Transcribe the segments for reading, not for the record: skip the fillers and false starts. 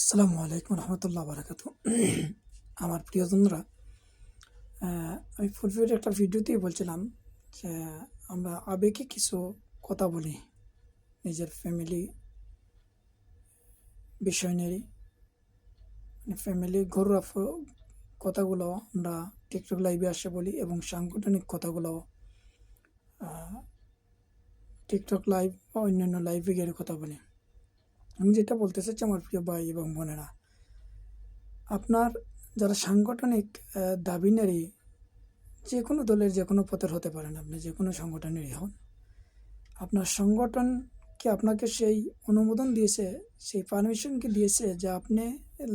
আসসালামু আলাইকুম রহমতুল্লাহ বারাকাতু। আমার প্রিয়জনরা, আমি পূর্বের একটা ভিডিওতেই বলছিলাম যে আমরা আবেগে কিছু কথা বলি নিজের ফ্যামিলি বিষয় নিয়ে, ফ্যামিলি ঘরোয়া কথাগুলো আমরা টিকটক লাইভে আসে বলি এবং সাংগঠনিক কথাগুলো টিকটক লাইভ বা অন্যান্য লাইভে গিয়ে কথা বলি। আমি যেটা বলতে চাচ্ছি আমার প্রিয় ভাই এবং বোনেরা, আপনার যারা সাংগঠনিক দাবিনারি যে কোনো দলের যে কোনো পথের হতে পারেন, আপনি যে কোনো সংগঠনেরই হন, আপনার সংগঠন কি আপনাকে সেই অনুমোদন দিয়েছে, সেই পারমিশন কি দিয়েছে যে আপনি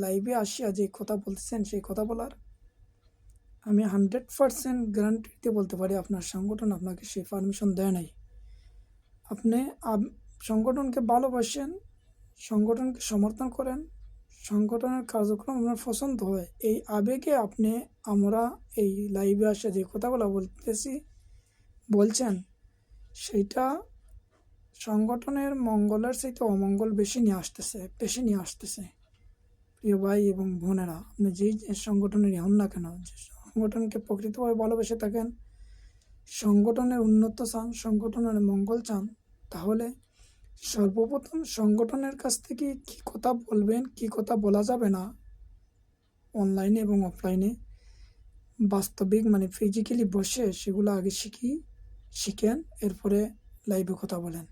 লাইভে আসিয়া যে কথা বলতেছেন সেই কথা বলার? আমি 100% গ্যারান্টি দিয়ে বলতে পারি আপনার সংগঠন আপনাকে সেই পারমিশন দেয় নাই। আপনি সংগঠনকে ভালোবাসেন, সংগঠনকে সমর্থন করেন, সংগঠনের কার্যক্রম আপনার পছন্দ হয়, এই আবেগে আমরা এই লাইভে আসে যে কথাগুলো বলছেন, সেইটা সংগঠনের মঙ্গলের চাইতে অমঙ্গল বেশি নিয়ে আসতেছে। প্রিয় ভাই এবং বোনেরা, আপনি যেই সংগঠনেরই হন না কেন, যে সংগঠনকে প্রকৃতভাবে ভালোবেসে থাকেন, সংগঠনের উন্নত চান, সংগঠনের মঙ্গল চান, তাহলে সর্বপ্রথম সংগঠনের কাছ থেকে কী কথা বলবেন, কী কথা বলা যাবে না, অনলাইনে এবং অফলাইনে বাস্তবিক ফিজিক্যালি বসে সেগুলো আগে শিখেন, এরপরে লাইভে কথা বলেন।